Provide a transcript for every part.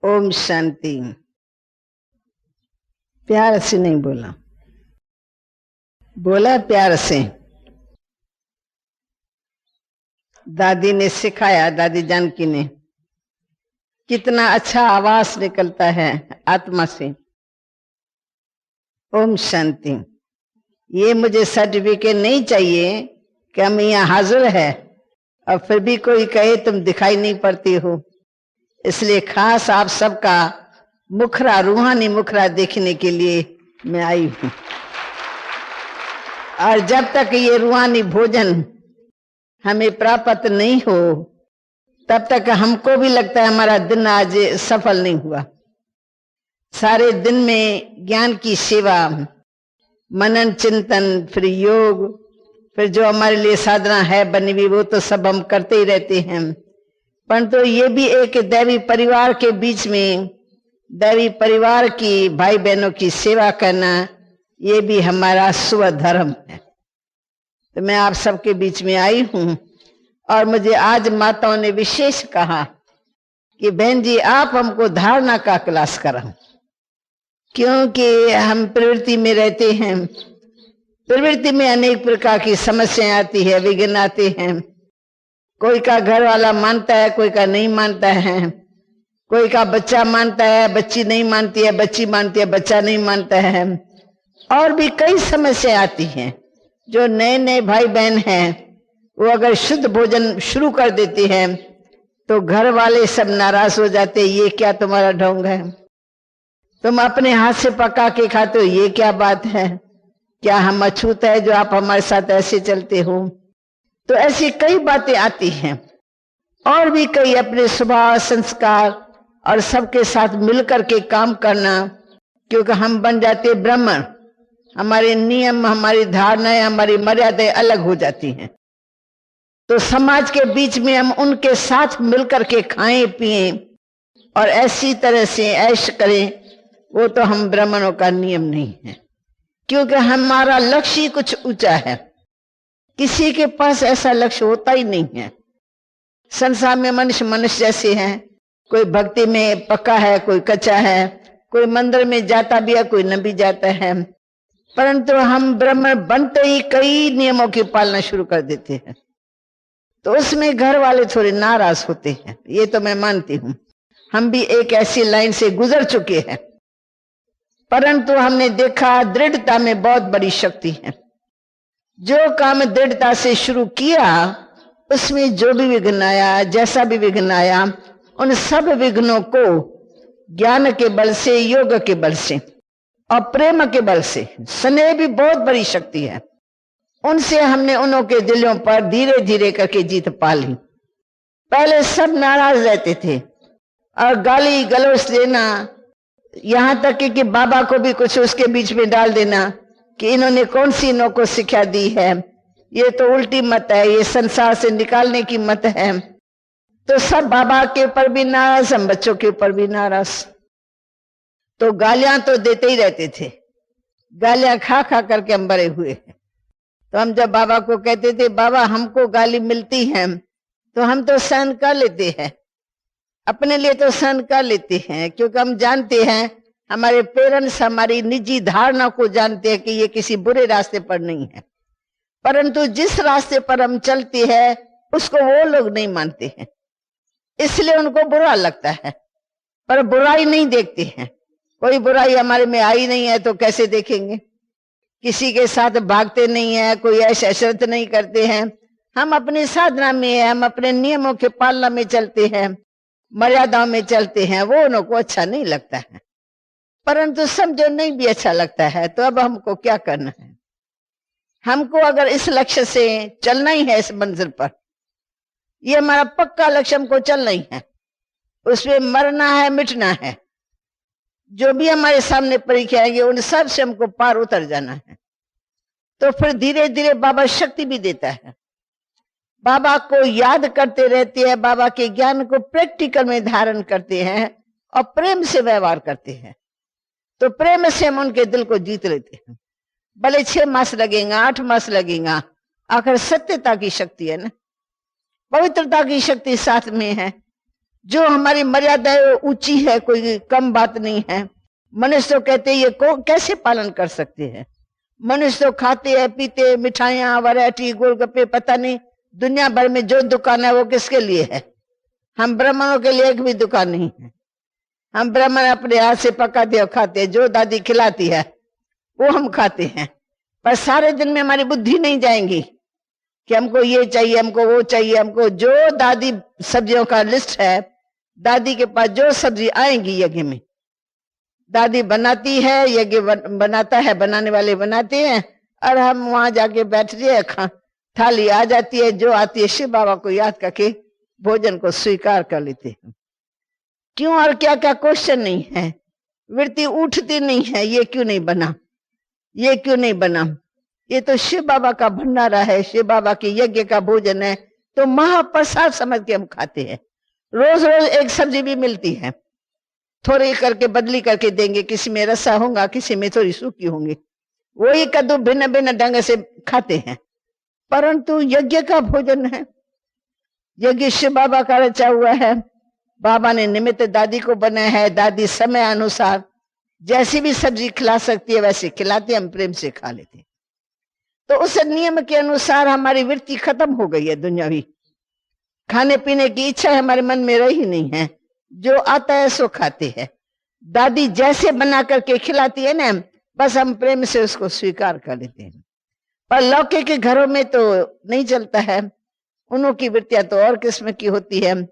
ओम शांति। प्यार से नहीं बोला, बोला प्यार से। दादी ने सिखाया, दादी जानकी ने, कितना अच्छा आवाज निकलता है आत्मा से। ओम शांति। ये मुझे सर्टिफिकेट नहीं चाहिए कि हम यहाँ हाजिर है और फिर भी कोई कहे तुम दिखाई नहीं पड़ती हो। इसलिए खास आप सबका मुखरा, रूहानी मुखरा देखने के लिए मैं आई हूं। और जब तक ये रूहानी भोजन हमें प्राप्त नहीं हो तब तक हमको भी लगता है हमारा दिन आज सफल नहीं हुआ। सारे दिन में ज्ञान की सेवा, मनन चिंतन, फिर योग, फिर जो हमारे लिए साधना है बनी हुई वो तो सब हम करते ही रहते हैं। परंतु तो ये भी एक दैवी परिवार के बीच में, दैवी परिवार की भाई बहनों की सेवा करना, ये भी हमारा स्वधर्म है। तो मैं आप सबके बीच में आई हूं और मुझे आज माताओं ने विशेष कहा कि बहन जी आप हमको धारणा का क्लास कराओ, क्योंकि हम प्रवृत्ति में रहते हैं। प्रवृत्ति में अनेक प्रकार की समस्याएं आती है, विघ्न आते हैं। कोई का घर वाला मानता है, कोई का नहीं मानता है। कोई का बच्चा मानता है, बच्ची नहीं मानती है, बच्ची मानती है, बच्चा नहीं मानता है। और भी कई समस्याएं आती हैं। जो नए नए भाई बहन हैं वो अगर शुद्ध भोजन शुरू कर देते हैं तो घर वाले सब नाराज हो जाते, ये क्या तुम्हारा ढोंग है, तुम अपने हाथ से पका के खाते हो, ये क्या बात है, क्या हम अछूत है जो आप हमारे साथ ऐसे चलते हो। तो ऐसी कई बातें आती हैं। और भी कई अपने स्वभाव, संस्कार और सबके साथ मिलकर के काम करना, क्योंकि हम बन जाते ब्राह्मण, हमारे नियम, हमारी धारणाएं, हमारी मर्यादाएं अलग हो जाती हैं। तो समाज के बीच में हम उनके साथ मिलकर के खाएं पिएं और ऐसी तरह से ऐश करें, वो तो हम ब्राह्मणों का नियम नहीं है। क्योंकि हमारा लक्ष्य कुछ ऊंचा है, किसी के पास ऐसा लक्ष्य होता ही नहीं है। संसार में मनुष्य जैसे हैं, कोई भक्ति में पक्का है, कोई कच्चा है, कोई मंदिर में जाता भी है, कोई न भी जाता है। परंतु हम ब्राह्मण बनते ही कई नियमों की पालना शुरू कर देते हैं, तो उसमें घर वाले थोड़े नाराज होते हैं, ये तो मैं मानती हूँ। हम भी एक ऐसी लाइन से गुजर चुके हैं। परंतु हमने देखा दृढ़ता में बहुत बड़ी शक्ति है। जो काम दृढ़ता से शुरू किया उसमें जो भी विघ्न आया, जैसा भी विघ्न आया, उन सब विघ्नों को ज्ञान के बल से, योग के बल से और प्रेम के बल से, स्नेह भी बहुत बड़ी शक्ति है, उनसे हमने उन्हों के दिलों पर धीरे धीरे करके जीत पा ली। पहले सब नाराज रहते थे और गाली गलौज देना, यहां तक कि बाबा को भी कुछ उसके बीच में डाल देना कि इन्होंने कौन सी इन्हों को शिक्षा दी है, ये तो उल्टी मत है, ये संसार से निकालने की मत है। तो सब बाबा के ऊपर भी नाराज, हम बच्चों के ऊपर भी नाराज। तो गालियां तो देते ही रहते थे, गालियां खा खा करके हम बड़े हुए हैं। तो हम जब बाबा को कहते थे बाबा हमको गाली मिलती है, तो हम तो सहन कर लेते हैं, अपने लिए तो सहन कर लेते हैं, क्योंकि हम जानते हैं, हमारे पेरेंट्स हमारी निजी धारणा को जानते हैं कि ये किसी बुरे रास्ते पर नहीं है। परंतु जिस रास्ते पर हम चलते हैं उसको वो लोग नहीं मानते हैं, इसलिए उनको बुरा लगता है। पर बुराई नहीं देखते हैं, कोई बुराई हमारे में आई नहीं है तो कैसे देखेंगे। किसी के साथ भागते नहीं है, कोई ऐश अशरत नहीं करते हैं। हम अपनी साधना में है, हम अपने नियमों के पालना में चलते हैं, मर्यादाओं में चलते हैं, वो उनको अच्छा नहीं लगता है। परंतु समझो नहीं भी अच्छा लगता है तो अब हमको क्या करना है। हमको अगर इस लक्ष्य से चलना ही है, इस मंजिल पर, ये हमारा पक्का लक्ष्य, हमको चलना ही है, उसमें मरना है, मिटना है। जो भी हमारे सामने परीक्षा आएंगे उन सब से हमको पार उतर जाना है। तो फिर धीरे धीरे बाबा शक्ति भी देता है। बाबा को याद करते रहते हैं, बाबा के ज्ञान को प्रैक्टिकल में धारण करते हैं और प्रेम से व्यवहार करते हैं। तो प्रेम से हम उनके दिल को जीत लेते हैं। भले 6 मास लगेगा, 8 मास लगेगा, आखिर सत्यता की शक्ति है ना, पवित्रता की शक्ति साथ में है। जो हमारी मर्यादा है वो ऊंची है, कोई कम बात नहीं है। मनुष्य तो कहते ये को कैसे पालन कर सकते हैं। मनुष्य तो खाते हैं, पीते हैं, मिठाइयां, वैरायटी, गोलगप्पे, पता नहीं दुनिया भर में जो दुकान है वो किसके लिए है। हम ब्राह्मणों के लिए एक भी दुकान नहीं है। हम ब्राह्मण अपने हाथ से पकाते और खाते हैं, जो दादी खिलाती है वो हम खाते हैं। पर सारे दिन में हमारी बुद्धि नहीं जाएंगी कि हमको ये चाहिए, हमको वो चाहिए। हमको जो दादी सब्जियों का लिस्ट है, दादी के पास जो सब्जी आएंगी यज्ञ में, दादी बनाती है, यज्ञ बनाता है, बनाने वाले बनाते हैं, और हम वहां जाके बैठ रहे, थाली आ जाती है, जो आती है शिव बाबा को याद करके भोजन को स्वीकार कर लेते हैं। क्यों और क्या क्या क्वेश्चन नहीं है, वृत्ति उठती नहीं है, ये क्यों नहीं बना, ये क्यों नहीं बना। ये तो शिव बाबा का भंडारा है, शिव बाबा के यज्ञ का भोजन है, तो महाप्रसाद समझ के हम खाते हैं। रोज रोज एक सब्जी भी मिलती है, थोड़ी करके बदली करके देंगे, किसी में रसा होगा, किसी में थोड़ी सूखी होंगी, वही कद्दू भिन्न भिन्न ढंग से खाते हैं। परंतु यज्ञ का भोजन है, यज्ञ शिव बाबा का रचा हुआ है। बाबा ने निमित्त दादी को बनाया है, दादी समय अनुसार जैसी भी सब्जी खिला सकती है वैसे खिलाते, हम प्रेम से खा लेते। तो उस नियम के अनुसार हमारी वृत्ति खत्म हो गई है, दुनियावी खाने पीने की इच्छा हमारे मन में रही नहीं है, जो आता है सो खाते हैं। दादी जैसे बना करके खिलाती है ना, बस हम प्रेम से उसको स्वीकार कर लेते हैं। पर लौकिक के घरों में तो नहीं चलता है, उन्हों की वृत्तियां तो और किस्म की होती है।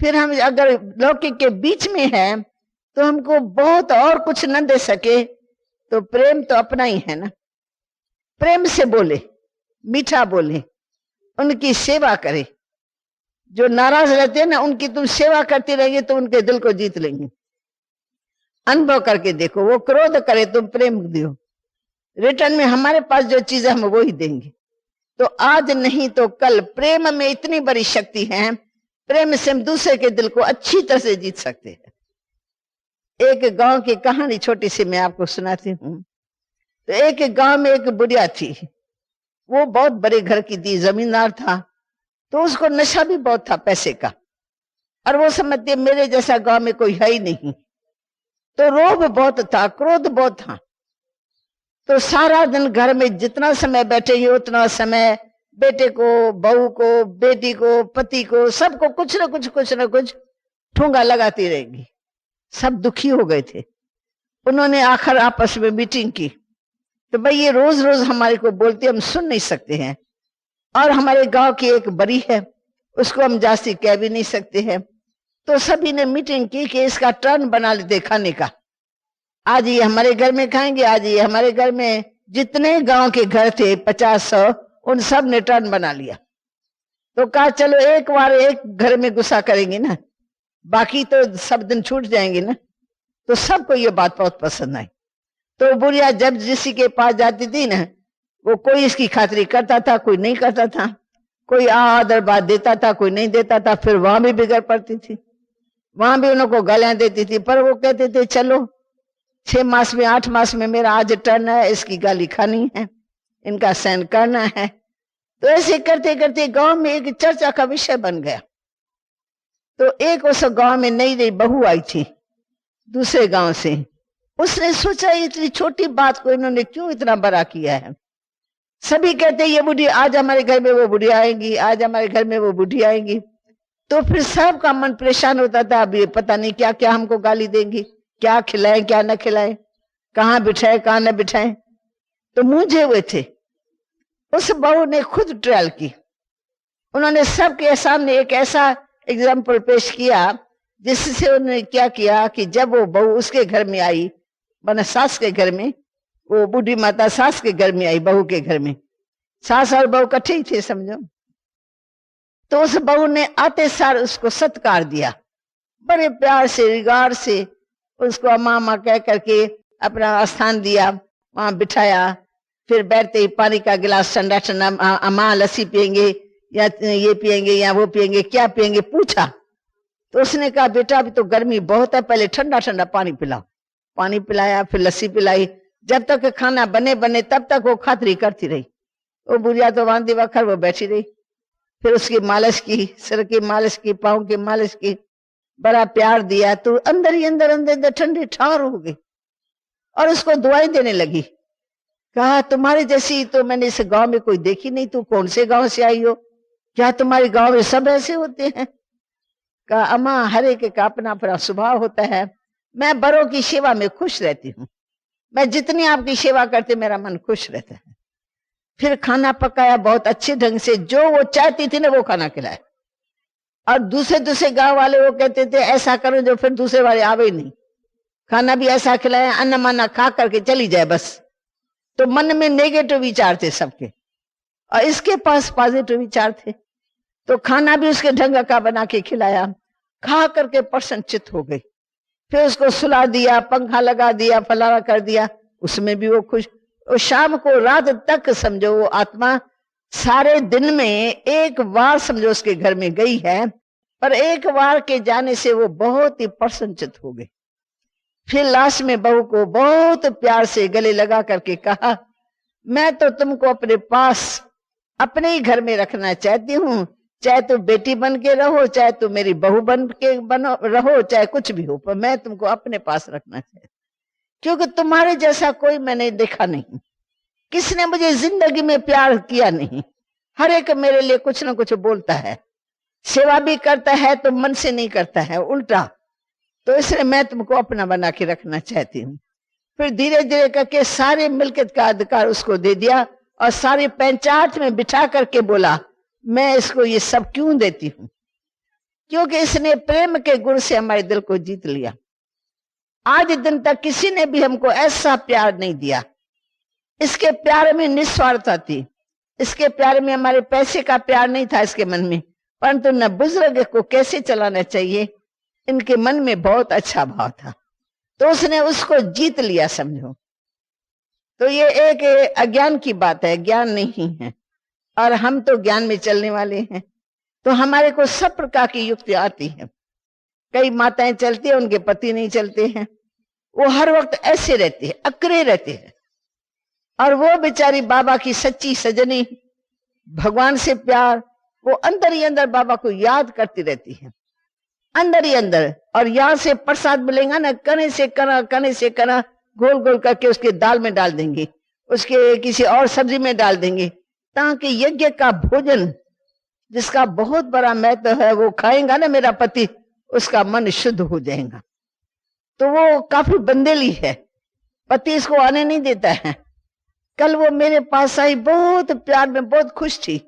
फिर हम अगर लौकिक के बीच में है तो हमको बहुत और कुछ न दे सके, तो प्रेम तो अपना ही है ना। प्रेम से बोले, मीठा बोले, उनकी सेवा करे। जो नाराज रहते हैं ना, उनकी तुम सेवा करती रहेंगे तो उनके दिल को जीत लेंगे। अनुभव करके देखो, वो क्रोध करे तुम प्रेम दो, रिटर्न में हमारे पास जो चीज है हम वो ही देंगे। तो आज नहीं तो कल प्रेम में इतनी बड़ी शक्ति है, प्रेम से हम दूसरे के दिल को अच्छी तरह से जीत सकते हैं। एक गांव की कहानी छोटी सी मैं आपको सुनाती हूँ। तो एक गांव में एक बुढ़िया थी, वो बहुत बड़े घर की थी, जमींदार था, तो उसको नशा भी बहुत था पैसे का, और वो समझती मेरे जैसा गांव में कोई है ही नहीं। तो रोब बहुत था, क्रोध बहुत था। तो सारा दिन घर में जितना समय बैठेगी उतना समय बेटे को, बहू को, बेटी को, पति को, सबको कुछ न कुछ ठूंगा लगाती रहेगी। सब दुखी हो गए थे। उन्होंने आखिर आपस में मीटिंग की, तो भाई ये रोज रोज हमारे को बोलते हम सुन नहीं सकते हैं, और हमारे गांव की एक बड़ी है, उसको हम जास्ती कह भी नहीं सकते हैं। तो सभी ने मीटिंग की कि इसका टर्न बना लेते खाने का, आज ये हमारे घर में खाएंगे, आज ये हमारे घर में। जितने गांव के घर थे 50-100, उन सब ने टर्न बना लिया। तो कहा चलो एक बार एक घर में गुस्सा करेंगे ना, बाकी तो सब दिन छूट जाएंगे ना। तो सबको ये बात बहुत पसंद आई। तो बुढ़िया जब जिसी के पास जाती थी ना, वो कोई इसकी खातिरी करता था, कोई नहीं करता था, कोई आदर बात देता था, कोई नहीं देता था। फिर वहां भी बिगड़ पड़ती थी, वहां भी उनको गालियां देती थी। पर वो कहते थे चलो 6 मास में 8 मास में मेरा आज टर्न है, इसकी गाली खानी है, इनका सहन करना है। तो ऐसे करते करते गांव में एक चर्चा का विषय बन गया। तो एक उस गांव में नई नई बहू आई थी दूसरे गांव से। उसने सोचा इतनी छोटी बात को इन्होंने क्यों इतना बड़ा किया है। सभी कहते ये बूढ़ी आज हमारे घर में वो बूढ़ी आएंगी, आज हमारे घर में वो बूढ़ी आएंगी। तो फिर सबका मन परेशान होता था, अब ये पता नहीं क्या क्या हमको गाली देंगी, क्या खिलाएं क्या न खिलाएं, कहाँ बिठाए कहाँ न बिठाएं। तो मूंझे हुए थे। उस बहू ने खुद ट्रायल की। उन्होंने सबके सामने एक ऐसा एग्जाम्पल पेश किया जिससे उन्होंने क्या किया कि जब वो बहू उसके घर में आई, माने सास के घर में, वो बूढ़ी माता सास के घर में आई, बहू के घर में, सास और बहू इकट्ठे ही थे समझो। तो उस बहू ने आते सार उसको सत्कार दिया, बड़े प्यार से रिगार्ड से उसको अम्मा अम्मा कह करके अपना स्थान दिया, वहां बिठाया। फिर बैठते ही पानी का गिलास ठंडा ठंडा, अम्मा लस्सी पियेंगे या ये पियेंगे या वो पियेंगे, क्या पियेंगे पूछा। तो उसने कहा बेटा अभी तो गर्मी बहुत है, पहले ठंडा ठंडा पानी पिलाओ। पानी पिलाया, फिर लस्सी पिलाई। जब तक खाना बने बने तब तक वो खातिरी करती रही। वो बुढ़िया तो वांदी वखर वो बैठी रही। फिर उसकी मालिश की, सिर की मालिश की, पाँव की मालिश की। बड़ा प्यार दिया, तो अंदर ही अंदर ठंडी ठार हो गई और उसको दुआएं देने लगी। कहा तुम्हारे जैसी तो मैंने इस गांव में कोई देखी नहीं, तू कौन से गांव से आई हो, क्या तुम्हारे गांव में सब ऐसे होते हैं? कहा अम्मा हर एक का अपना अपना स्वभाव होता है, मैं बड़ों की सेवा में खुश रहती हूँ, मैं जितनी आपकी सेवा करती मेरा मन खुश रहता है। फिर खाना पकाया बहुत अच्छे ढंग से, जो वो चाहती थी ना वो खाना खिलाया। और दूसरे गांव वाले वो कहते थे ऐसा करो जो फिर दूसरे वाले आवे ही नहीं, खाना भी ऐसा खिलाया, अन्ना माना खा करके चली जाए बस। तो मन में नेगेटिव विचार थे सबके, और इसके पास पॉजिटिव विचार थे। तो खाना भी उसके ढंग का बना के खिलाया, खा करके प्रसन्नचित्त हो गई। फिर उसको सुला दिया, पंखा लगा दिया, फलाना कर दिया, उसमें भी वो खुश। और शाम को रात तक समझो वो आत्मा सारे दिन में एक बार समझो उसके घर में गई है, पर एक बार के जाने से वो बहुत ही प्रसन्नचित्त हो गई। फिर लास्ट में बहू को बहुत प्यार से गले लगा करके कहा मैं तो तुमको अपने पास अपने ही घर में रखना चाहती हूँ, चाहे तू बेटी बन के रहो, चाहे तू मेरी बहू बन के बनो रहो, चाहे कुछ भी हो, पर मैं तुमको अपने पास रखना चाहती, क्योंकि तुम्हारे जैसा कोई मैंने देखा नहीं, किसने मुझे जिंदगी में प्यार किया नहीं। हर एक मेरे लिए कुछ ना कुछ बोलता है, सेवा भी करता है तो मन से नहीं करता है, उल्टा। तो इसलिए मैं तुमको अपना बना के रखना चाहती हूँ। फिर धीरे धीरे करके सारे मिल्कियत का अधिकार उसको दे दिया और सारे पंचायत में बिठा करके बोला मैं इसको ये सब क्यों देती हूँ, क्योंकि इसने प्रेम के गुण से हमारे दिल को जीत लिया। आज दिन तक किसी ने भी हमको ऐसा प्यार नहीं दिया। इसके प्यार में निस्वार्थता थी, इसके प्यार में हमारे पैसे का प्यार नहीं था इसके मन में, परंतु न बुजुर्ग को कैसे चलाना चाहिए इनके मन में बहुत अच्छा भाव था, तो उसने उसको जीत लिया समझो। तो ये एक अज्ञान की बात है, ज्ञान नहीं है, और हम तो ज्ञान में चलने वाले हैं, तो हमारे को सब प्रकार की युक्ति आती है। कई माताएं चलती है, उनके पति नहीं चलते हैं, वो हर वक्त ऐसे रहते हैं, अकड़े रहते हैं, और वो बेचारी बाबा की सच्ची सजनी, भगवान से प्यार, वो अंदर ही अंदर बाबा को याद करती रहती है, अंदर ही अंदर। और यहाँ से प्रसाद मिलेगा ना, कने से कना गोल गोल करके उसके दाल में डाल देंगे, उसके किसी और सब्जी में डाल देंगे, ताकि यज्ञ का भोजन जिसका बहुत बड़ा महत्व है वो खाएगा ना मेरा पति, उसका मन शुद्ध हो जाएगा। तो वो काफी बंदेली है, पति इसको आने नहीं देता है। कल वो मेरे पास आई, बहुत प्यार में, बहुत खुश थी।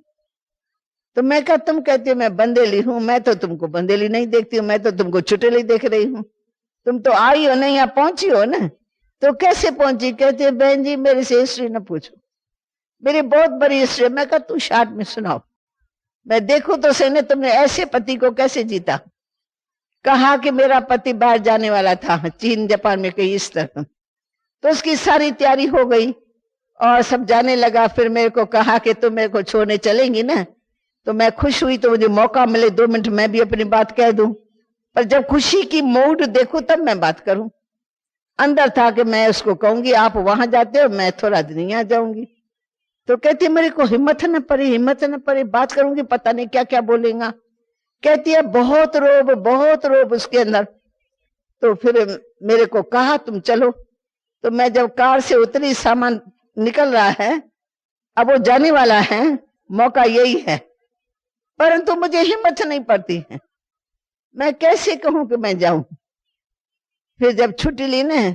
तो मैं कहा तुम कहती हो मैं बंदेली हूं, मैं तो तुमको बंदेली नहीं देखती हूँ, मैं तो तुमको चुटेली देख रही हूँ। तुम तो आई हो नहीं, यहाँ पहुंची हो ना। तो कैसे पहुंची? कहती है बहन जी मेरे से हिस्ट्री न पूछो, मेरी बहुत बड़ी हिस्ट्री। मैं कहा तू शार्ट में सुनाओ, मैं देखूं तो सही ने तुमने ऐसे पति को कैसे जीता। कहा कि मेरा पति बाहर जाने वाला था, चीन जापान में कहीं इस तरह। तो उसकी सारी तैयारी हो गई और सब जाने लगा। फिर मेरे को कहा कि तुम मेरे को छोड़ने चलेंगी ना। तो मैं खुश हुई, तो मुझे मौका मिले 2 मिनट मैं भी अपनी बात कह दूं, पर जब खुशी की मूड देखूं तब मैं बात करूं। अंदर था कि मैं उसको कहूंगी आप वहां जाते हो, मैं थोड़ा दिन यहाँ जाऊंगी। तो कहती मेरे को हिम्मत न पड़ी, बात करूंगी पता नहीं क्या क्या बोलेगा। कहती है बहुत रोब उसके अंदर। तो फिर मेरे को कहा तुम चलो। तो मैं जब कार से उतरी, सामान निकल रहा है, अब वो जाने वाला है, मौका यही है, परंतु मुझे हिम्मत नहीं पड़ती है, मैं कैसे कहूं कि मैं जाऊं। फिर जब छुट्टी ली ना,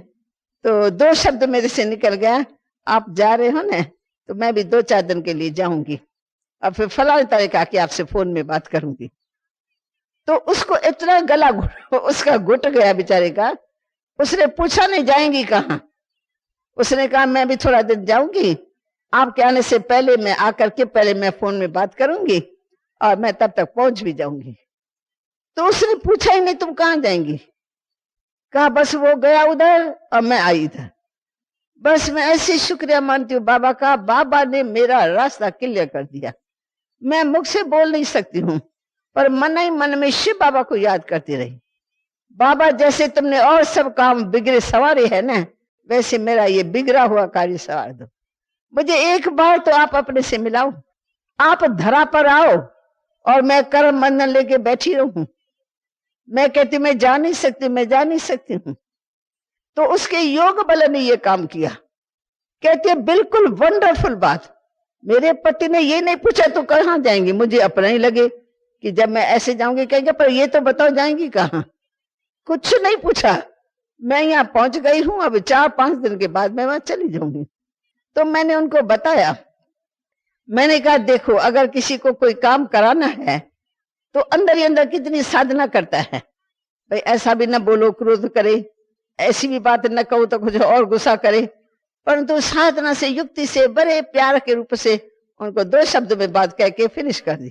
तो 2 शब्द मेरे से निकल गया, आप जा रहे हो ना, तो मैं भी 2-4 दिन के लिए जाऊंगी, और फिर फलाने तरीका की आपसे फोन में बात करूंगी। तो उसको इतना गला उसका घुट गया बेचारे का। उसने पूछा नहीं जाएंगी कहाँ, उसने कहा मैं भी थोड़ा दिन जाऊंगी, आपके आने से पहले मैं आकर के पहले मैं फोन में बात करूंगी और मैं तब तक पहुंच भी जाऊंगी। तो उसने पूछा ही नहीं तुम कहाँ जाएंगी। कहा बस वो गया उधर और मैं आई इधर। बस मैं ऐसे शुक्रिया मानती हूँ बाबा का, बाबा ने मेरा रास्ता क्लियर कर दिया। मैं मुख से बोल नहीं सकती हूँ, पर मन ही मन में शिव बाबा को याद करती रही। बाबा जैसे तुमने और सब काम बिगड़े सवारे है ना, वैसे मेरा ये बिगड़ा हुआ कार्य सवार दो। मुझे एक बार तो आप अपने से मिलाओ, आप धरा पर आओ और मैं कर्म बंधन लेके बैठी रहूं। मैं कहती मैं जा नहीं सकती, मैं जा नहीं सकती हूँ। तो उसके योग बल ने ये काम किया। कहती है बिल्कुल वंडरफुल बात। मेरे पति ने ये नहीं पूछा तो कहाँ जाएंगी, मुझे अपना ही लगे कि जब मैं ऐसे जाऊंगी कहेंगे पर ये तो बताओ जाएंगी कहाँ। कुछ नहीं पूछा, मैं यहाँ पहुंच गई हूं, अब 4-5 दिन के बाद मैं वहां चली जाऊंगी। तो मैंने उनको बताया, मैंने कहा देखो अगर किसी को कोई काम कराना है तो अंदर ही अंदर कितनी साधना करता है। भाई ऐसा भी ना बोलो, क्रोध करे, ऐसी भी बात न कहो तो कुछ और गुस्सा करे, परंतु साधना से युक्ति से बड़े प्यार के रूप से उनको 2 शब्द में बात कह के फिनिश कर दी,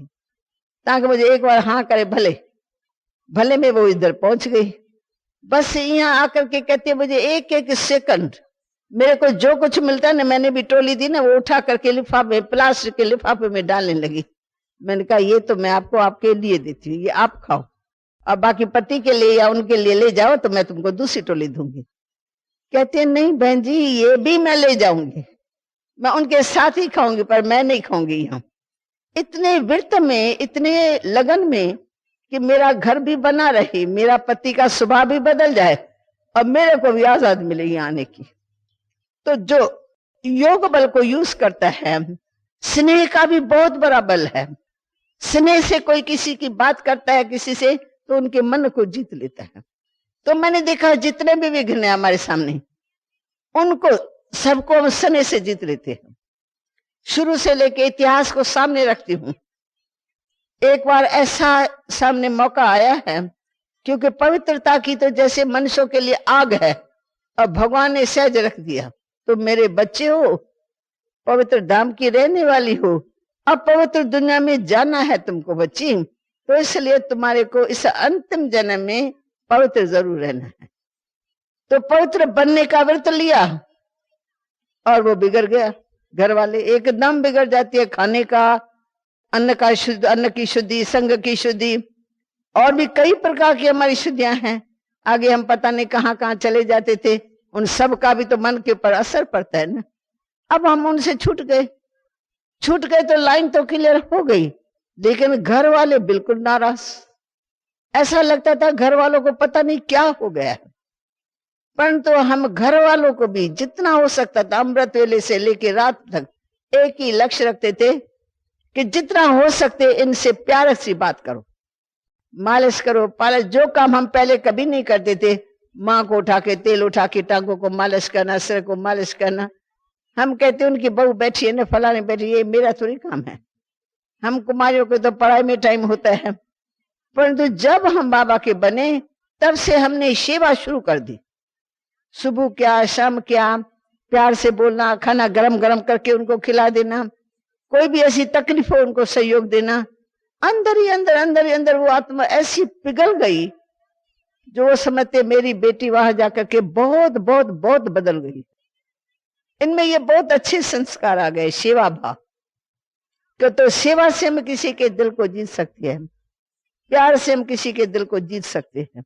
ताकि मुझे एक बार हाँ करे भले भले में वो इधर पहुंच गई। बस यहाँ आकर के कहती है मुझे एक एक सेकंड मेरे को जो कुछ मिलता है ना, मैंने भी टोली दी ना, वो उठा करके लिफाफे, प्लास्टिक के लिफाफे में डालने लगी। मैंने कहा ये तो मैं आपको आपके लिए देती हूँ, ये आप खाओ, अब बाकी पति के लिए या उनके लिए ले जाओ तो मैं तुमको दूसरी टोली दूंगी। कहते हैं नहीं बहन जी ये भी मैं ले जाऊंगी, मैं उनके साथ ही खाऊंगी पर मैं नहीं खाऊंगी यहाँ। इतने व्रत में, इतने लगन में कि मेरा घर भी बना रहे, मेरा पति का स्वभाव भी बदल जाए और मेरे को भी आजाद मिले यहाँ आने की। तो जो योग बल को यूज करता है, स्नेह का भी बहुत बड़ा बल है। स्नेह से कोई किसी की बात करता है किसी से तो उनके मन को जीत लेता है। तो मैंने देखा जितने भी विघ्न है हमारे सामने, उनको सबको हम स्नेह से जीत लेते हैं। शुरू से लेके इतिहास को सामने रखती हूँ। एक बार ऐसा सामने मौका आया है, क्योंकि पवित्रता की तो जैसे मनुष्यों के लिए आग है और भगवान ने सहज रख दिया। तो मेरे बच्चे हो, पवित्र धाम की रहने वाली हो, अब पवित्र दुनिया में जाना है तुमको बच्ची, तो इसलिए तुम्हारे को इस अंतिम जन्म में पवित्र जरूर रहना है। तो पवित्र बनने का व्रत लिया और वो बिगड़ गया। घर वाले एकदम बिगड़ जाती है, खाने का, अन्न का शुद्ध, अन्न की शुद्धि, संग की शुद्धि, और भी कई प्रकार की हमारी शुद्धियां हैं। आगे हम पता नहीं कहाँ कहाँ चले जाते थे, उन सब का भी तो मन के ऊपर असर पड़ता है ना। अब हम उनसे छूट गए तो लाइन तो क्लियर हो गई, लेकिन घर वाले बिल्कुल नाराज। ऐसा लगता था घर वालों को पता नहीं क्या हो गया है। परंतु हम घर वालों को भी जितना हो सकता था अमृत वेले से लेकर रात तक एक ही लक्ष्य रखते थे कि जितना हो सकते इनसे प्यार से बात करो, मालिश करो, पालिश। जो काम हम पहले कभी नहीं करते थे, माँ को उठा के तेल उठा के टांगों को मालिश करना, सिर को मालिश करना, हम कहते उनकी बहू बैठी है ना, फलाने बैठी, ये मेरा थोड़ी काम है। हम कुमारियों को तो पढ़ाई में टाइम होता है। परंतु जब हम बाबा के बने तब से हमने सेवा शुरू कर दी। सुबह क्या शाम क्या, प्यार से बोलना, खाना गरम गरम करके उनको खिला देना, कोई भी ऐसी तकलीफ हो उनको सहयोग देना। अंदर ही अंदर वो आत्मा ऐसी पिघल गई जो वो समझते मेरी बेटी वहां जाकर के बहुत बहुत बहुत बदल गई। इनमें ये बहुत अच्छे संस्कार आ गए, सेवा भाव। तो सेवा से हम किसी के दिल को जीत सकते हैं, प्यार से हम किसी के दिल को जीत सकते हैं।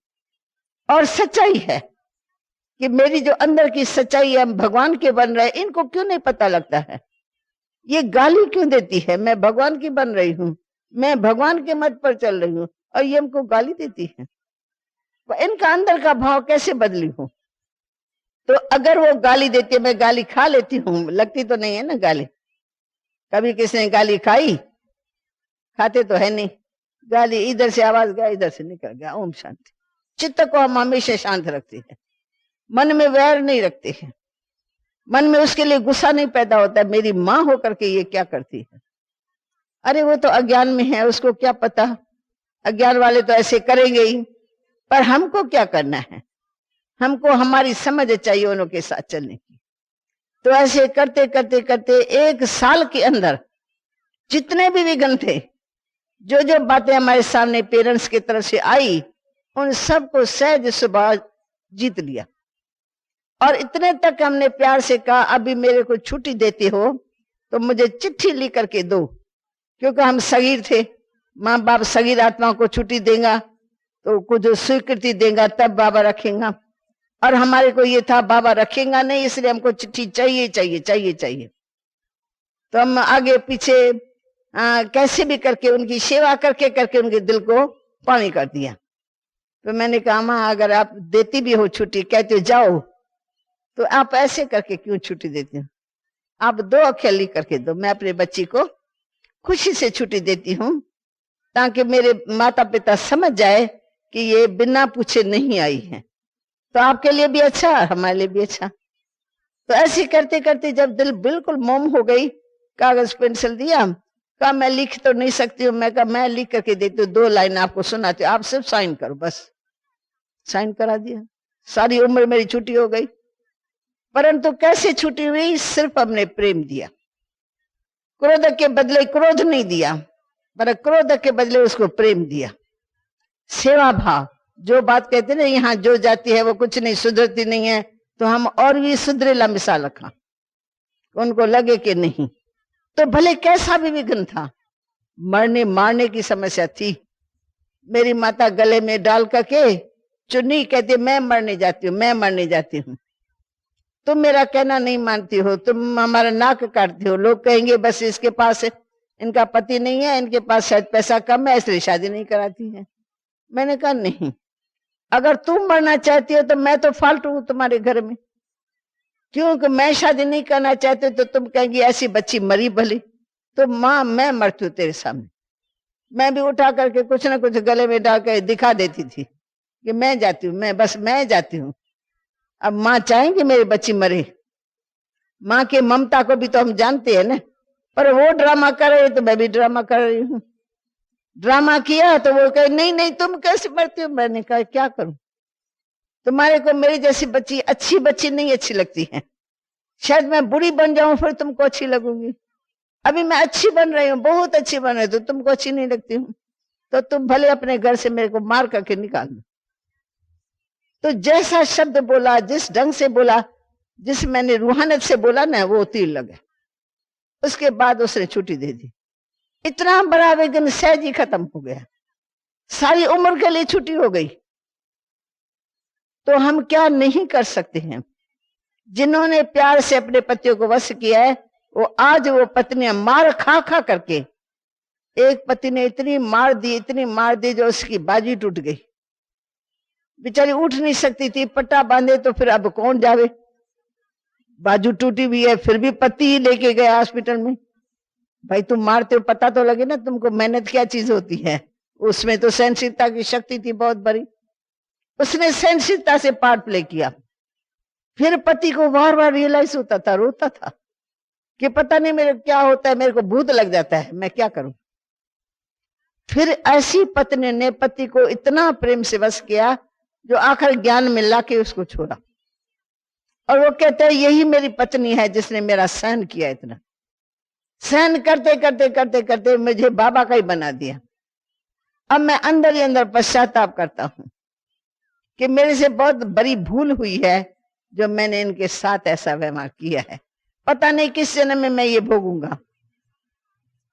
और सच्चाई है कि मेरी जो अंदर की सच्चाई है, हम भगवान के बन रहे हैं, इनको क्यों नहीं पता लगता है? ये गाली क्यों देती है मैं भगवान की बन रही हूं, मैं भगवान के मत पर चल रही हूं, और ये हमको गाली देती है। तो इनका अंदर का भाव कैसे बदली हूं? तो अगर वो गाली देती है, मैं गाली खा लेती हूँ, लगती तो नहीं है ना गाली। कभी किसी ने गाली खाई? खाते तो है नहीं। गाली इधर से आवाज गया, इधर से निकल गया, ओम शांति। चित्त को हम हमेशा शांत रखते हैं, मन में वैर नहीं रखते हैं, मन में उसके लिए गुस्सा नहीं पैदा होता है, मेरी माँ होकर के ये क्या करती है। अरे वो तो अज्ञान में है, उसको क्या पता, अज्ञान वाले तो ऐसे करेंगे ही। पर हमको क्या करना है? हमको हमारी समझ चाहिए उनों के साथ चलने की। तो ऐसे करते करते करते 1 साल के अंदर जितने भी विघ्न थे, जो जो बातें हमारे सामने पेरेंट्स की तरफ से आई, उन सबको सहज स्वभाव जीत लिया। और इतने तक हमने प्यार से कहा अभी मेरे को छुट्टी देते हो तो मुझे चिट्ठी लिख करके दो, क्योंकि हम सगीर थे। माँ बाप सगीर आत्मा को छुट्टी देगा तो कुछ स्वीकृति देगा तब बाबा रखेगा, और हमारे को ये था बाबा रखेगा नहीं, इसलिए हमको चिट्ठी चाहिए चाहिए चाहिए चाहिए। तो हम आगे पीछे कैसे भी करके उनकी सेवा करके करके उनके दिल को पानी कर दिया। तो मैंने कहा माँ अगर आप देती भी हो छुट्टी, कहते हो जाओ, तो आप ऐसे करके क्यों छुट्टी देती हो? आप 2 अकेली करके दो, मैं अपने बच्ची को खुशी से छुट्टी देती हूँ, ताकि मेरे माता पिता समझ जाए कि ये बिना पूछे नहीं आई है, तो आपके लिए भी अच्छा, हमारे लिए भी अच्छा। तो ऐसे करते करते जब दिल बिल्कुल मोम हो गई, कागज पेंसिल दिया, कहा मैं लिख तो नहीं सकती हूँ, मैं कहा मैं लिख करके देती हूँ, 2 लाइन आपको सुनाती हूँ, आप सिर्फ साइन करो, बस साइन करा दिया। सारी उम्र मेरी छुट्टी हो गई। परंतु कैसे छुट्टी हुई? सिर्फ हमने प्रेम दिया, क्रोध के बदले क्रोध नहीं दिया, पर क्रोध के बदले उसको प्रेम दिया। सेवा भाव, जो बात कहते ना यहाँ जो जाती है वो कुछ नहीं सुधरती नहीं है, तो हम और भी सुधरेला मिसाल रखा, उनको लगे कि नहीं, तो भले कैसा भी विघ्न था, मरने मारने की समस्या थी, मेरी माता गले में डाल करके चुन्नी कहती मैं मरने जाती हूँ, मैं मरने जाती हूँ, तुम मेरा कहना नहीं मानती हो, तुम हमारा नाक काटती हो, लोग कहेंगे बस इसके पास इनका पति नहीं है, इनके पास शायद पैसा कम है इसलिए शादी नहीं कराती है। मैंने कहा नहीं, अगर तुम मरना चाहती हो तो मैं तो फालतू हूं तुम्हारे घर में, क्योंकि मैं शादी नहीं करना चाहती तो तुम कहेंगी ऐसी बच्ची मरी भली, तो माँ मैं मरती हूँ तेरे सामने। मैं भी उठा करके कुछ ना कुछ गले में डाल कर दिखा देती थी कि मैं जाती हूँ, मैं जाती हूँ। अब माँ चाहेंगी मेरी बच्ची मरे? माँ के ममता को भी तो हम जानते हैं ना, पर वो ड्रामा कर रहे तो मैं भी ड्रामा कर रही हूँ। ड्रामा किया तो वो कहे नहीं नहीं तुम कैसे मरती हो? मैंने कहा क्या करूं, तुम्हारे को मेरी जैसी बच्ची अच्छी बच्ची नहीं अच्छी लगती है, शायद मैं बुरी बन जाऊं फिर तुमको अच्छी लगूंगी, अभी मैं अच्छी बन रही हूँ, बहुत अच्छी बन रही हूँ, तो तुमको अच्छी नहीं लगती हूँ, तो तुम भले अपने घर से मेरे को मार करके निकाल दो। तो जैसा शब्द बोला, जिस ढंग से बोला, जिस मैंने रूहानियत से बोला ना, वो तीर लगे। उसके बाद उसने छुट्टी दे दी। इतना बड़ा विघ्न सहज ही खत्म हो गया, सारी उम्र के लिए छुट्टी हो गई। तो हम क्या नहीं कर सकते हैं? जिन्होंने प्यार से अपने पतियों को वश किया है, वो आज वो पत्नियां मार खा खा करके, एक पति ने इतनी मार दी जो उसकी बाजी टूट गई, बेचारी उठ नहीं सकती थी, पट्टा बांधे तो फिर अब कौन जावे, बाजू टूटी हुई है, फिर भी पति ही लेके गया हॉस्पिटल में। भाई तुम मारते हो पता तो लगे ना तुमको मेहनत क्या चीज होती है। उसमें तो सहनशीलता की शक्ति थी बहुत बड़ी, उसने सहनशीलता से पार्ट प्ले किया। फिर पति को बार बार रियलाइज होता था, रोता था कि पता नहीं मेरे क्या होता है, मेरे को भूत लग जाता है, मैं क्या करूं। फिर ऐसी पत्नी ने पति को इतना प्रेम से वश किया जो आखिर ज्ञान में लाके उसको छोड़ा, और वो कहते हैं यही मेरी पत्नी है जिसने मेरा सहन किया, इतना सहन करते करते करते करते मुझे बाबा का ही बना दिया। अब मैं अंदर ही अंदर पश्चाताप करता हूं कि मेरे से बहुत बड़ी भूल हुई है जो मैंने इनके साथ ऐसा व्यवहार किया है, पता नहीं किस जन्म में मैं ये भोगूंगा।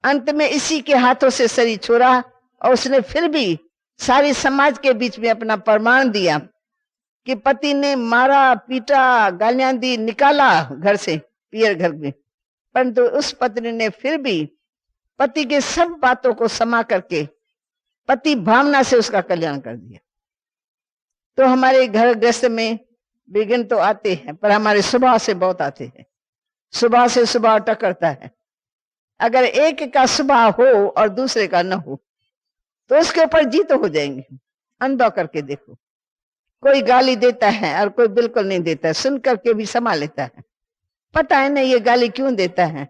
अंत में इसी के हाथों से शरीर छोड़ा, और उसने फिर भी सारी समाज के बीच में अपना प्रमाण दिया कि पति ने मारा पीटा गालियां दी, निकाला घर से, पियर घर में, परंतु उस पत्नी ने फिर भी पति के सब बातों को समा करके पति भावना से उसका कल्याण कर दिया। तो हमारे घर गृहस्थ में विघ्न तो आते हैं, पर हमारे स्वभाव से बहुत आते हैं, स्वभाव से स्वभाव टकरता है। अगर एक का स्वभाव हो और दूसरे का न हो तो उसके ऊपर जीत हो जाएंगे। अनुभव करके देखो, कोई गाली देता है और कोई बिल्कुल नहीं देता है, सुन करके भी संभाल लेता है, पता है ना ये गाली क्यों देता है,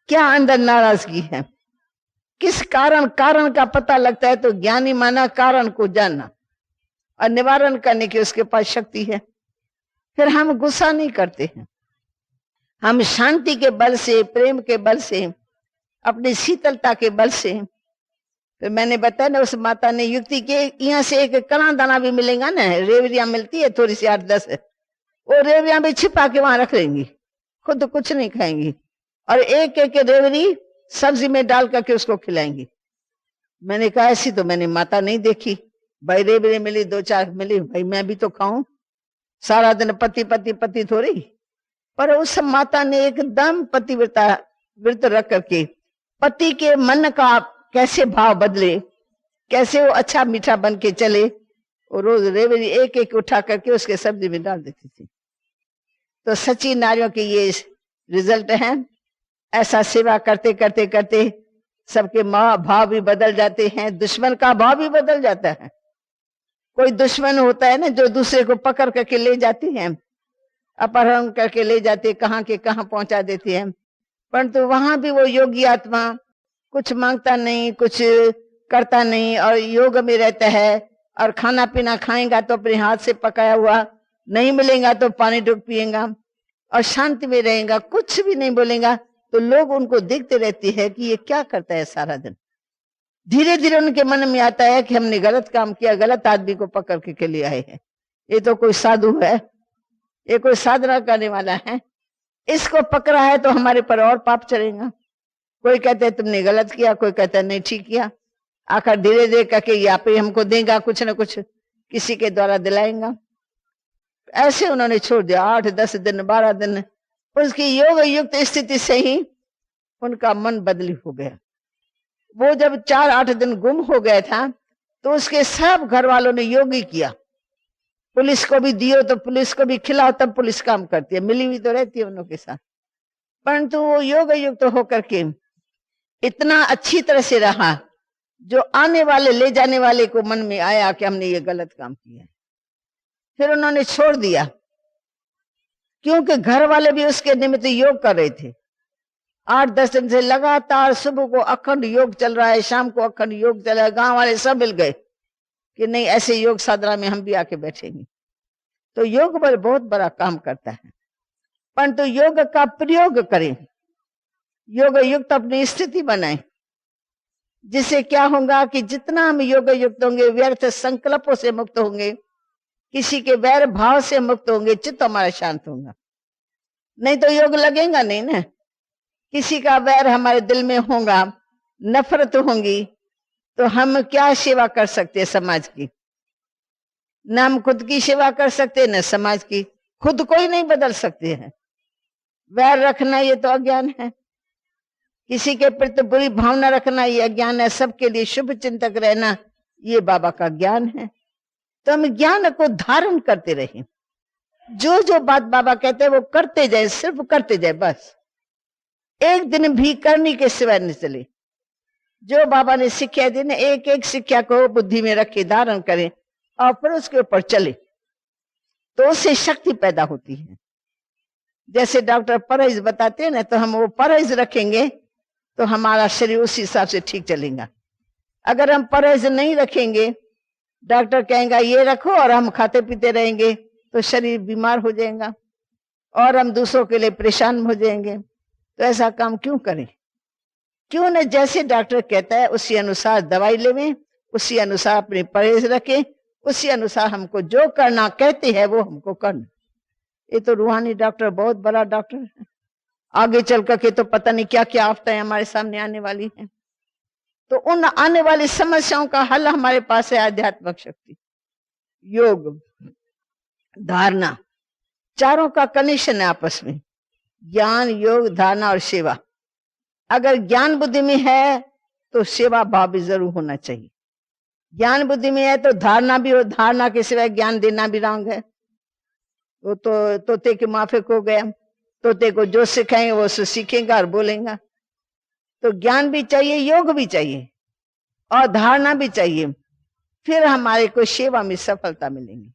क्या अंदर नाराजगी है, किस कारण का पता लगता है, तो ज्ञानी माना कारण को जानना और निवारण करने की उसके पास शक्ति है। फिर हम गुस्सा नहीं करते हैं, हम शांति के बल से, प्रेम के बल से, अपनी शीतलता के बल से। फिर मैंने बताया ना, उस माता ने युक्ति के यहाँ से एक कड़ा दाना भी मिलेगा ना, रेवड़ियां मिलती है थोड़ी सी 8-10, वो रेवड़ियां भी छिपा के वहां रख लेंगी, खुद तो कुछ नहीं खाएंगी, और एक एक रेवड़ी सब्जी में डाल करके उसको खिलाएंगी। मैंने कहा ऐसी तो मैंने माता नहीं देखी, भाई रेवड़ी मिली 2-4 मिली, भाई मैं भी तो खाऊं, सारा दिन पति पति पति थोड़ी। पर उस माता ने एकदम पतिव्रता व्रत रख करके पति के मन का कैसे भाव बदले, कैसे वो अच्छा मीठा बन के चले, वो रोज रेवड़ी एक एक उठा करके उसके सब्जी में डाल देती थी। तो सच्ची नारियों के ये रिजल्ट है। ऐसा सेवा करते करते करते सबके भाव भी बदल जाते हैं, दुश्मन का भाव भी बदल जाता है। कोई दुश्मन होता है ना जो दूसरे को पकड़ करके ले जाती है, अपहरण करके ले जाते, कहाँ के कहाँ पहुंचा देती है। परंतु वहां भी वो योगी आत्मा कुछ मांगता नहीं, कुछ करता नहीं और योग में रहता है। और खाना पीना खाएगा तो अपने हाथ से पकाया हुआ, नहीं मिलेगा तो पानी डूब पिएगा और शांति में रहेगा, कुछ भी नहीं बोलेगा। तो लोग उनको देखते रहते हैं कि ये क्या करता है सारा दिन। धीरे धीरे उनके मन में आता है कि हमने गलत काम किया, गलत आदमी को पकड़ के लिए आए हैं। ये तो कोई साधु है, ये कोई साधना करने वाला है, इसको पकड़ा है तो हमारे पर और पाप चढ़ेगा। कोई कहते हैं तुमने गलत किया, कोई कहता है नहीं ठीक किया। आखिर धीरे धीरे करके यहाँ पे हमको देगा, कुछ ना कुछ किसी के द्वारा दिलाएगा। ऐसे उन्होंने छोड़ दिया। 8-10 दिन 12 दिन उसकी योग युक्त स्थिति से ही उनका मन बदली हो गया। वो जब 4-8 दिन गुम हो गया था तो उसके सब घर वालों ने योग ही किया। पुलिस को भी दियो तो पुलिस को भी खिलाओ तब पुलिस काम करती है, मिली हुई तो रहती है उन लोगों के साथ। परंतु वो योग युक्त होकर के इतना अच्छी तरह से रहा, जो आने वाले ले जाने वाले को मन में आया कि हमने ये गलत काम किया। फिर उन्होंने छोड़ दिया, क्योंकि घर वाले भी उसके निमित्त योग कर रहे थे। 8-10 दिन से लगातार सुबह को अखंड योग चल रहा है, शाम को अखंड योग चल रहा है। गांव वाले सब मिल गए कि नहीं ऐसे योग साधना में हम भी आके बैठेंगे। तो योग बल बहुत बड़ा काम करता है, परंतु योग का प्रयोग करें, योग युक्त अपनी स्थिति बनाएं, जिससे क्या होगा कि जितना हम योग युक्त होंगे, व्यर्थ संकल्पों से मुक्त होंगे, किसी के वैर भाव से मुक्त होंगे, चित्त हमारा शांत होगा। नहीं तो योग लगेगा नहीं ना। किसी का वैर हमारे दिल में होगा, नफरत होंगी, तो हम क्या सेवा कर सकते हैं समाज की? न हम खुद की सेवा कर सकते न समाज की। खुद को ही नहीं बदल सकते हैं। वैर रखना ये तो अज्ञान है, किसी के प्रति बुरी भावना रखना ये अज्ञान है, सबके लिए शुभ चिंतक रहना ये बाबा का ज्ञान है। तो हम ज्ञान को धारण करते रहें, जो जो बात बाबा कहते हैं वो करते जाए, सिर्फ करते जाए बस। एक दिन भी करने के सिवाय नहीं चले। जो बाबा ने शिक्षा दी ना, एक एक शिक्षा को बुद्धि में रखे, धारण करें और फिर उसके ऊपर चले, तो उससे शक्ति पैदा होती है। जैसे डॉक्टर परहेज बताते हैं ना, तो हम वो परहेज रखेंगे तो हमारा शरीर उसी हिसाब से ठीक चलेगा। अगर हम परहेज नहीं रखेंगे, डॉक्टर कहेगा ये रखो और हम खाते पीते रहेंगे, तो शरीर बीमार हो जाएगा और हम दूसरों के लिए परेशान हो जाएंगे। तो ऐसा काम क्यों करें? क्यों न जैसे डॉक्टर कहता है उसी अनुसार दवाई लेवें, उसी अनुसार अपनी परहेज रखें, उसी अनुसार हमको जो करना कहते हैं वो हमको करना। ये तो रूहानी डॉक्टर बहुत बड़ा डॉक्टर है। आगे चल करके तो पता नहीं क्या क्या आफतें हमारे सामने आने वाली हैं। तो उन आने वाली समस्याओं का हल हमारे पास है आध्यात्मिक शक्ति, योग, धारणा। चारों का कनेक्शन है आपस में, ज्ञान, योग, धारणा और सेवा। अगर ज्ञान बुद्धि में है तो सेवा भाव भी जरूर होना चाहिए। ज्ञान बुद्धि में है तो धारणा भी हो, धारणा के सिवाय ज्ञान देना भी रॉन्ग है। वो तो तोते के माफिक हो गया। तोते को जो सिखाएंगे वो सीखेगा और बोलेगा। तो ज्ञान भी चाहिए, योग भी चाहिए और धारणा भी चाहिए, फिर हमारे को सेवा में सफलता मिलेगी।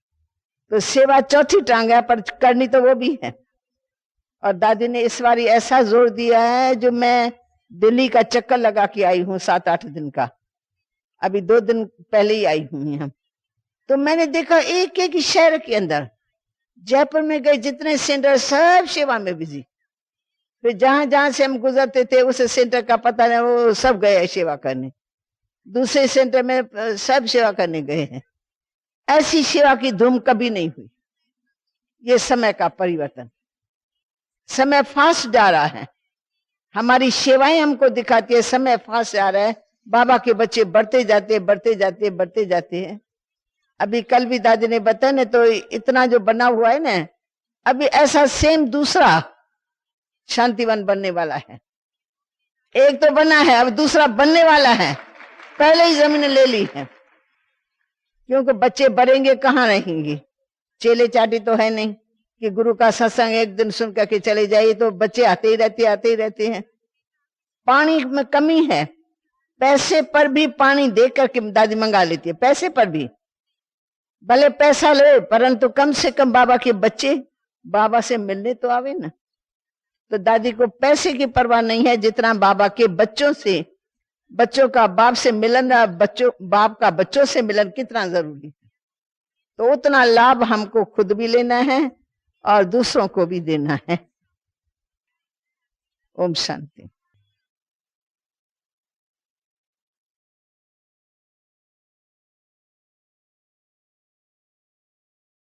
तो सेवा चौथी टांग है, पर करनी तो वो भी है। और दादी ने इस बार ऐसा जोर दिया है, जो मैं दिल्ली का चक्कर लगा के आई हूँ 7-8 दिन का, अभी 2 दिन पहले ही आई हूँ यहाँ। तो मैंने देखा एक एक शहर के अंदर, जयपुर में गए जितने सेंटर सब सेवा में बिजी। फिर जहां जहां से हम गुजरते थे उस सेंटर का पता नहीं, वो सब गए सेवा करने। दूसरे सेंटर में सब सेवा करने गए हैं। ऐसी सेवा की धूम कभी नहीं हुई। ये समय का परिवर्तन, समय फास्ट जा रहा है। हमारी सेवाएं हमको दिखाती है समय फास्ट जा रहा है। बाबा के बच्चे बढ़ते जाते बढ़ते जाते बढ़ते जाते हैं। अभी कल भी दादी ने बताया ना, तो इतना जो बना हुआ है ना, अभी ऐसा सेम दूसरा शांतिवन बनने वाला है। एक तो बना है, अब दूसरा बनने वाला है। पहले ही जमीन ले ली है। क्योंकि बच्चे बढ़ेंगे कहाँ रहेंगे, चेले चाटी तो है नहीं कि गुरु का सत्संग एक दिन सुन करके चले जाइए, तो बच्चे आते ही रहते हैं। पानी में कमी है, पैसे पर भी पानी दे करके दादी मंगा लेती है, पैसे पर भी, भले पैसा ले परंतु कम से कम बाबा के बच्चे बाबा से मिलने तो आवे ना। तो दादी को पैसे की परवाह नहीं है जितना बाबा के बच्चों से, बच्चों का बाप से मिलन, बाप का बच्चों से मिलन कितना जरूरी है। तो उतना लाभ हमको खुद भी लेना है और दूसरों को भी देना है। ओम शांति।